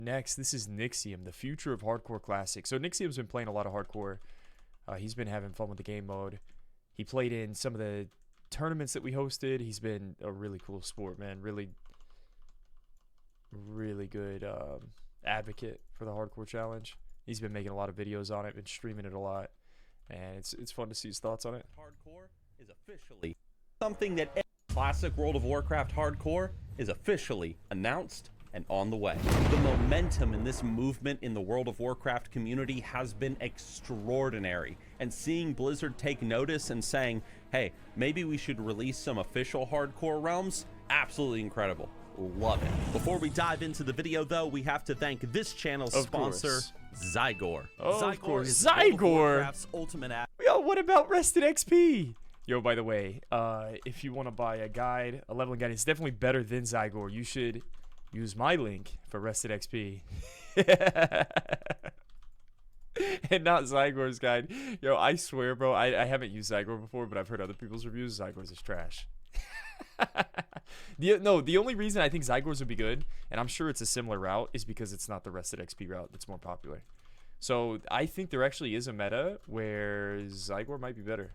Next, this is Nixxiom, the future of hardcore classic. So Nixxiom's been playing a lot of hardcore. He's been having fun with the game mode. He played in some of the tournaments that we hosted. He's been a really cool sport, man. Really good advocate for the hardcore challenge. He's been making a lot of videos on it, been streaming it a lot, and it's fun to see his thoughts on it. Hardcore is officially something that classic World of Warcraft hardcore is officially announced and on the way. The momentum in this movement in the World of Warcraft community has been extraordinary, and seeing Blizzard take notice and saying, hey, maybe we should release some official hardcore realms, absolutely incredible. Love it. Before we dive into the video though, we have to thank this channel's sponsor, Zygor. Of course, is Zygor! World of Warcraft's ultimate app. Yo, what about Rested XP? Yo, by the way, if you want to buy a guide, a leveling guide, it's definitely better than Zygor. You should use my link for Rested XP. And not Zygor's guide. Yo, I swear, bro, I haven't used Zygor before, but I've heard other people's reviews. Zygor's is trash. The only reason I think Zygor's would be good, and I'm sure it's a similar route, is because it's not the Rested XP route that's more popular. So I think there actually is a meta where Zygor might be better.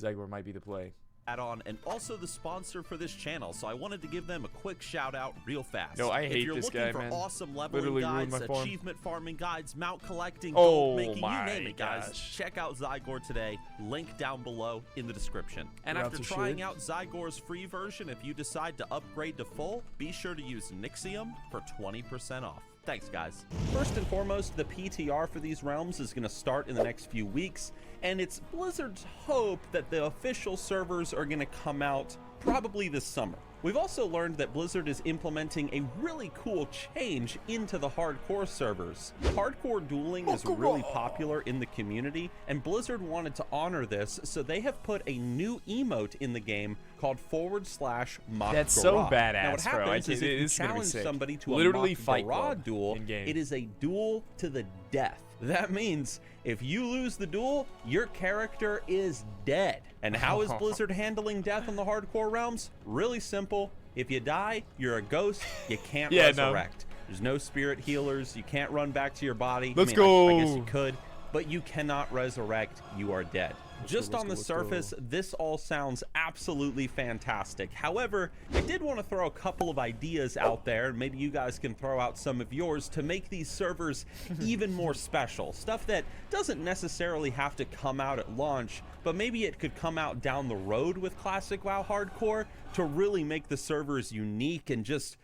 Zygor might be the play. Add-on, and also the sponsor for this channel, so I wanted to give them a quick shout out real fast. No, I hate if you're this looking guy, for man. awesome leveling Literally guides, ruined my farm. achievement farming guides, mount collecting, Oh gold making, you my name it, guys. gosh. Check out Zygor today. Link down below in the description. And We're after out to trying shit. out Zygor's free version, if you decide to upgrade to full, be sure to use Nixxiom for 20% off. Thanks, guys. First and foremost, the PTR for these realms is going to start in the next few weeks, and it's Blizzard's hope that the official servers are going to come out probably this summer. We've also learned that Blizzard is implementing a really cool change into the hardcore servers. Hardcore dueling is really popular in the community, and Blizzard wanted to honor this, so they have put a new emote in the game called /Mock That's so Garage. badass, Now what bro. happens is if you It's gonna be challenge sick. somebody to Literally a Mock Fight Garage Club duel, in-game. it is a duel to the death. That means if you lose the duel, your character is dead. And how is Blizzard handling death in the hardcore realms? Really simple. If you die, you're a ghost. You can't resurrect. There's no spirit healers. You can't run back to your body. Let's I go. guess you could, but you cannot resurrect. You are dead. Just on the surface, this all sounds absolutely fantastic. However, I did want to throw a couple of ideas out there, and maybe you guys can throw out some of yours to make these servers even more special. Stuff that doesn't necessarily have to come out at launch, but maybe it could come out down the road with Classic WoW Hardcore to really make the servers unique and just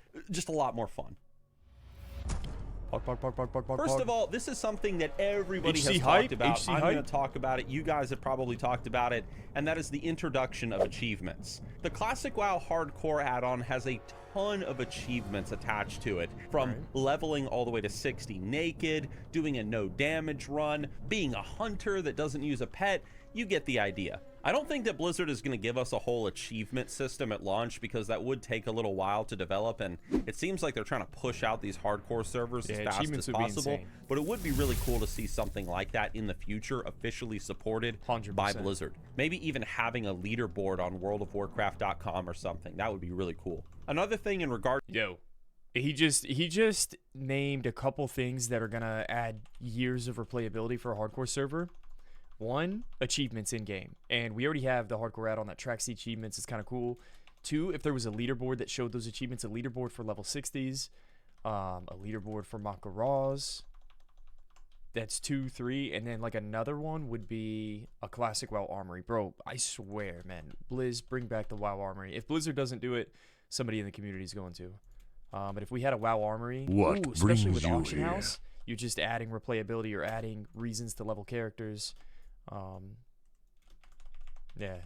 a lot more fun. First of all, this is something that everybody has talked about. I'm going to talk about it. You guys have probably talked about it, and that is the introduction of achievements. The Classic WoW Hardcore add-on has a ton of achievements attached to it, from leveling all the way to 60 naked, doing a no damage run, being a hunter that doesn't use a pet. You get the idea. I don't think that Blizzard is going to give us a whole achievement system at launch, because that would take a little while to develop, and it seems like they're trying to push out these hardcore servers as fast as possible. But it would be really cool to see something like that in the future, officially supported 100%. By Blizzard. Maybe even having a leaderboard on worldofwarcraft.com or something. That would be really cool. Another thing in regard... Yo, he just named a couple things that are going to add years of replayability for a hardcore server. One, achievements in game, and we already have the hardcore add-on that tracks the achievements. It's kind of cool. Two, if there was a leaderboard that showed those achievements, a leaderboard for level 60s, a leaderboard for Mock Garage. That's 2, 3, and then like another one would be a Classic WoW Armory. Bro, I swear, man, Blizz, bring back the WoW Armory. If Blizzard doesn't do it, somebody in the community is going to. But if we had a WoW Armory, especially with Auction House, you're just adding replayability or adding reasons to level characters. Yeah.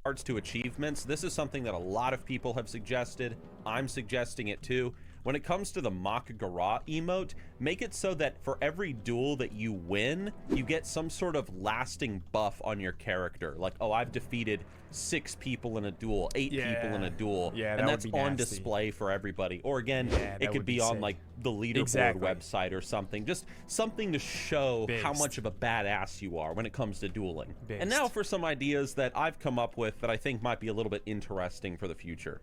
Regards to achievements, this is something that a lot of people have suggested. I'm suggesting it too. When it comes to the Mock Garage emote, make it so that for every duel that you win, you get some sort of lasting buff on your character. Like, oh, I've defeated 6 people in a duel, 8 people in a duel, and that's on display for everybody. Or again, it could be on like the leaderboard website or something. Just something to show how much of a badass you are when it comes to dueling. And now for some ideas that I've come up with that I think might be a little bit interesting for the future.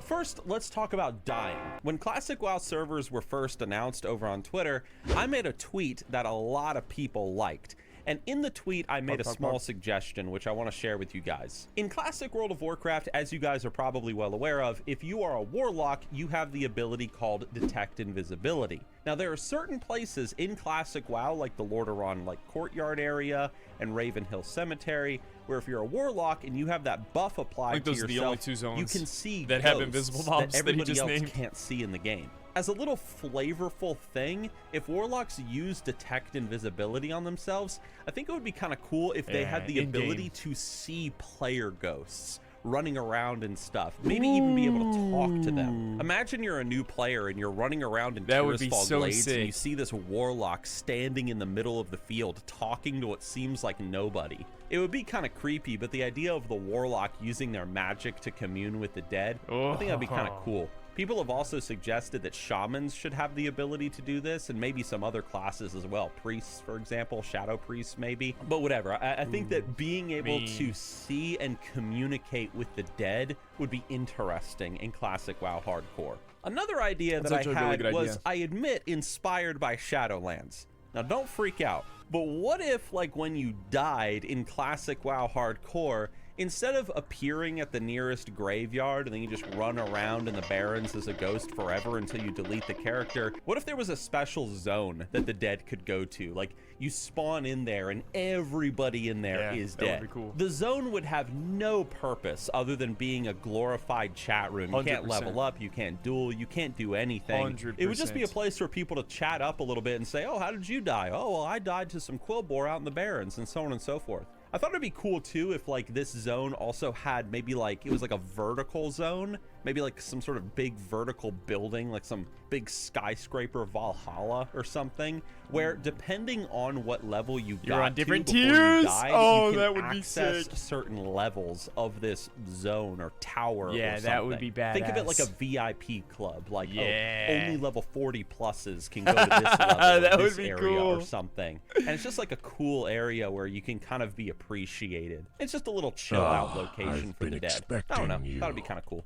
First, let's talk about dying. When Classic WoW servers were first announced over on Twitter, I made a tweet that a lot of people liked. And in the tweet, I made a small suggestion, which I want to share with you guys. In Classic World of Warcraft, as you guys are probably well aware of, if you are a warlock, you have the ability called Detect Invisibility. Now, there are certain places in Classic WoW, like the Lordaeron Courtyard area and Ravenhill Cemetery, where if you're a warlock and you have that buff applied to yourself, the only two zones you can see that have invisible mobs that everybody else named. can't see in the game. As a little flavorful thing, if warlocks use Detect Invisibility on themselves, I think it would be kind of cool if they had the ability to see player ghosts running around and stuff. Maybe even be able to talk to them. Imagine you're a new player and you're running around in Tirisfal Glades and you see this warlock standing in the middle of the field talking to what seems like nobody. It would be kind of creepy, but the idea of the warlock using their magic to commune with the dead, I think that'd be kind of cool. People have also suggested that shamans should have the ability to do this, and maybe some other classes as well. Priests, for example, shadow priests maybe. But whatever, I think that being able to see and communicate with the dead would be interesting in Classic WoW Hardcore. Another idea that I had was, I admit, inspired by Shadowlands. Now don't freak out, but what if, like, when you died in Classic WoW Hardcore, instead of appearing at the nearest graveyard and then you just run around in the Barrens as a ghost forever until you delete the character, what if there was a special zone that the dead could go to? Like, you spawn in there and everybody in there is dead. That would be cool. The zone would have no purpose other than being a glorified chat room. You 100%. Can't level up, you can't duel, you can't do anything. 100%. It would just be a place for people to chat up a little bit and say, oh, how did you die? Oh, well, I died to some Quillboar out in the Barrens, and so on and so forth. I thought it'd be cool too if, like, this zone also had maybe, like, it was like a vertical zone, maybe like some sort of big vertical building, like some big skyscraper Valhalla or something, where depending on what level you got on different to before tiers. You died, you can that would access be sick. Certain levels of this zone or tower. Yeah, or that would be badass. Think of it like a VIP club, like only level 40 pluses can go to this level, that this would be area cool. or something. And it's just like a cool area where you can kind of be appreciated. It's just a little chill out location for the dead. I don't know. Thought it'd be kind of cool.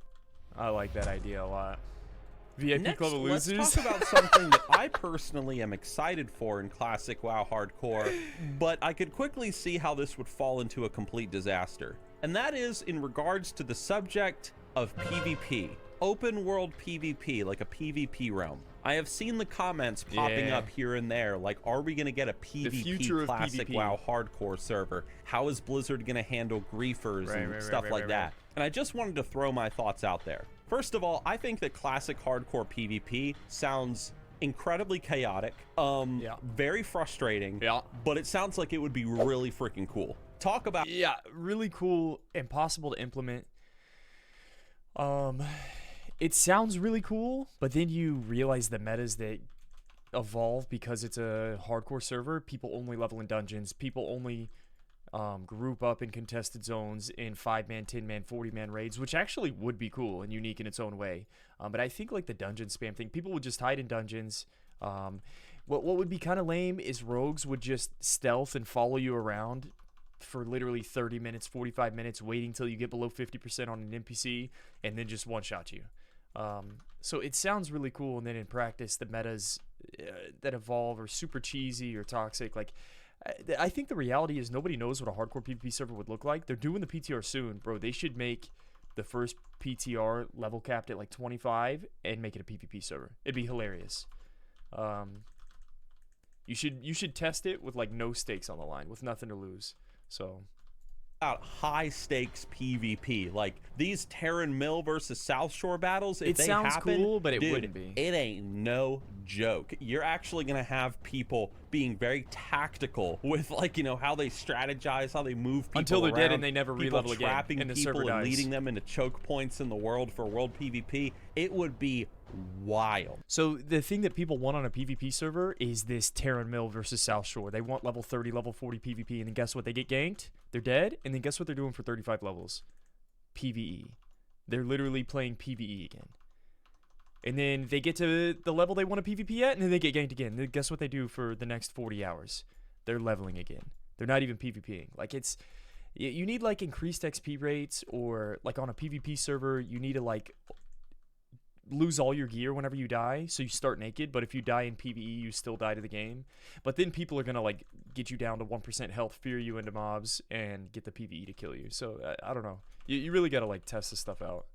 I like that idea a lot. VIP Next, Club of Losers. Let's talk about something that I personally am excited for in Classic WoW Hardcore, but I could quickly see how this would fall into a complete disaster. And that is in regards to the subject of PvP. Open world PvP, like a PvP realm. I have seen the comments popping up here and there, like, are we going to get a PvP Classic WoW Hardcore server? How is Blizzard going to handle griefers and stuff like that? And I just wanted to throw my thoughts out there. First of all, I think that Classic Hardcore PvP sounds incredibly chaotic, very frustrating, but it sounds like it would be really freaking cool. Talk about... Yeah, really cool, impossible to implement. It sounds really cool, but then you realize the metas that evolve because it's a hardcore server. People only level in dungeons. People only group up in contested zones in 5-man, 10-man, 40-man raids, which actually would be cool and unique in its own way. But I think, like, the dungeon spam thing, people would just hide in dungeons. What would be kind of lame is rogues would just stealth and follow you around for literally 30 minutes, 45 minutes, waiting till you get below 50% on an NPC, and then just one-shot you. So it sounds really cool, and then in practice, the metas that evolve are super cheesy or toxic. Like, I think the reality is nobody knows what a hardcore PvP server would look like. They're doing the PTR soon, bro. They should make the first PTR level capped at like 25 and make it a PvP server. It'd be hilarious. You should test it with, like, no stakes on the line, with nothing to lose. So... about high stakes PvP, like these Terran Mill versus South Shore battles. If it they sounds happen, cool, but it dude, wouldn't be. It ain't no joke. You're actually gonna have people being very tactical with, like, you know, how they strategize, how they move people until they're around, dead and they never people re-level again, trapping and the people server and dies. leading them into choke points in the world for world PvP. It would be wild. So the thing that people want on a PvP server is this Terran Mill versus South Shore. They want level 30, level 40 PvP, and then guess what? They get ganked, they're dead, and then guess what they're doing for 35 levels? PvE. They're literally playing PvE again. And then they get to the level they want a PvP at, and then they get ganked again. Then guess what they do for the next 40 hours? They're leveling again. They're not even PvPing. Like, it's... You need, like, increased XP rates, or, like, on a PvP server, you need to, like... lose all your gear whenever you die, so you start naked, but if you die in PvE, you still die to the game. But then people are going to, like, get you down to 1% health, fear you into mobs, and get the PvE to kill you. So, I don't know. You really got to, like, test this stuff out.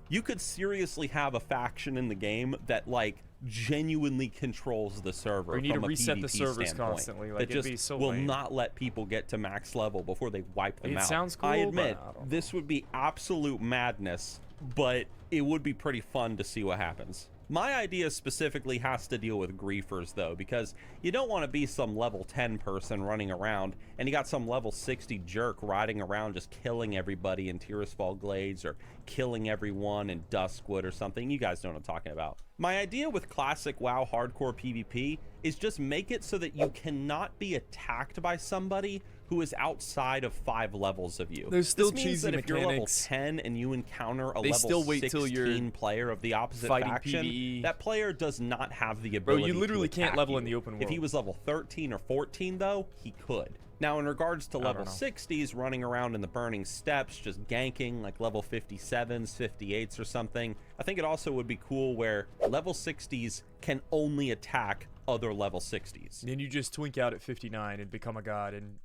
You could seriously have a faction in the game that, like, genuinely controls the server. Or you need from to a reset PvP the servers standpoint, constantly. Like, that it'd just be so will lame. not let people get to max level before they wipe them out. It sounds cool, I admit, but I don't this would be absolute madness, but it would be pretty fun to see what happens. My idea specifically has to deal with griefers, though, because you don't want to be some level 10 person running around and you got some level 60 jerk riding around just killing everybody in Tirisfal Glades or killing everyone in Duskwood or something. You guys know what I'm talking about. My idea with classic WoW hardcore PvP is just make it so that you cannot be attacked by somebody who is outside of 5 levels of you. There's still this means cheesy that if you're level mechanics. 10 and you encounter a They level still wait till 16 you're player of the opposite fighting faction, PvE. that player does not have the Bro, ability you literally to can't attack level you. in the open If he world. was level 13 or 14, though, he could. Now, in regards to level know. 60s running around in the burning steppes, just ganking like level 57s, 58s or something, I think it also would be cool where level 60s can only attack other level 60s. Then you just twink out at 59 and become a god and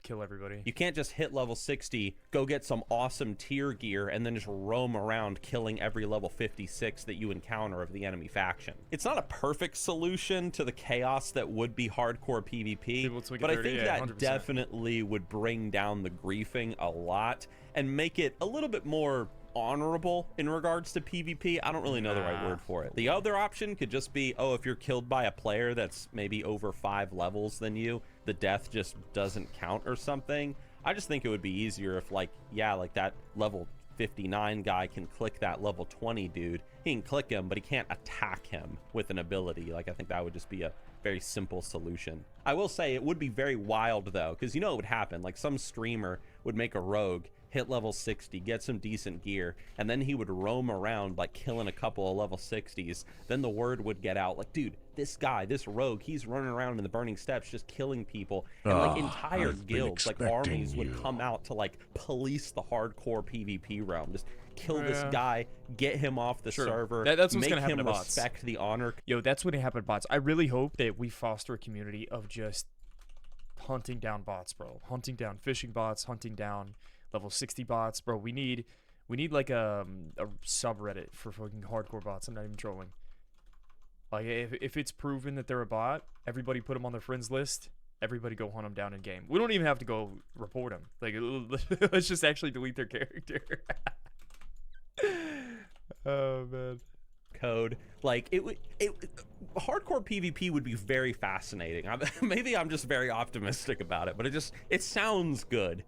kill everybody. You can't just hit level 60, go get some awesome tier gear, and then just roam around killing every level 56 that you encounter of the enemy faction. It's not a perfect solution to the chaos that would be hardcore PvP, but I think yeah, that 100%. definitely would bring down the griefing a lot and make it a little bit more honorable in regards to PvP. I don't really know the right word for it. The other option could just be, oh, if you're killed by a player that's maybe over 5 levels than you, the death just doesn't count or something. I just think it would be easier if, like, yeah, like that level 59 guy can click that level 20 dude. He can click him, but he can't attack him with an ability. Like, I think that would just be a very simple solution. I will say it would be very wild, though, because you know what would happen. Like, some streamer would make a rogue, hit level 60, get some decent gear, and then he would roam around, like, killing a couple of level 60s. Then the word would get out, like, dude, this guy, this rogue, he's running around in the burning steppes just killing people. And, like, entire guilds, like, armies would come out to, like, police the hardcore PvP realm. Just kill this guy, get him off the server, that's what's make gonna happen him to bots. respect the honor. Yo, that's what happened to bots. I really hope that we foster a community of just hunting down bots, bro. Hunting down fishing bots, hunting down level 60 bots, bro. We need like a subreddit for fucking hardcore bots. I'm not even trolling. Like, if it's proven that they're a bot, everybody put them on their friends list. Everybody go hunt them down in game. We don't even have to go report them. Like, let's just actually delete their character. Oh man. Code, like, hardcore PvP would be very fascinating. Maybe I'm just very optimistic about it, but it sounds good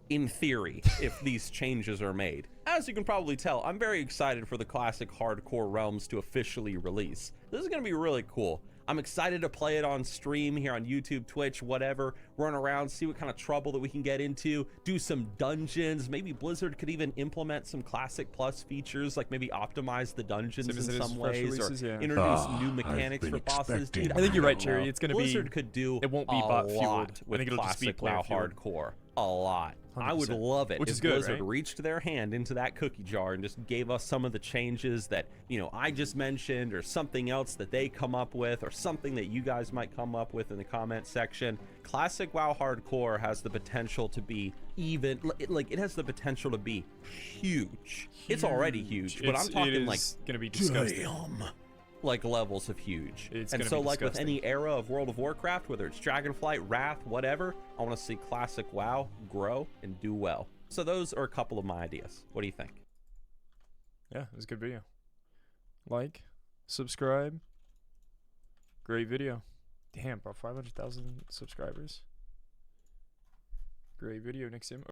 in theory if these changes are made. As you can probably tell, I'm very excited for the classic hardcore realms to officially release. This is gonna be really cool. I'm excited to play it on stream here on YouTube, Twitch, whatever. Run around, see what kind of trouble that we can get into, do some dungeons. Maybe Blizzard could even implement some Classic Plus features, like maybe optimize the dungeons in some ways, or introduce new mechanics for bosses. Dude, I think you're right, Cherry. It's gonna be Blizzard could do it won't be a bot lot fueled. with I think it'll just be classic player WoW fueled. hardcore. A lot. I would 100%. love it Which if is good, Blizzard right? reached their hand into that cookie jar and just gave us some of the changes that, you know, I just mentioned, or something else that they come up with, or something that you guys might come up with in the comment section. Classic WoW hardcore has the potential to be even, like, it has the potential to be huge. It's already huge, but I'm talking like gonna be disgusting. Like levels of huge. It's and gonna so be like with disgusting. any era of World of Warcraft, whether it's Dragonflight, Wrath, whatever, I want to see classic WoW grow and do well. So those are a couple of my ideas. What do you think? Yeah, it was a good video. Like, subscribe. Great video. Damn, bro, 500,000 subscribers. Great video, Nixxiom.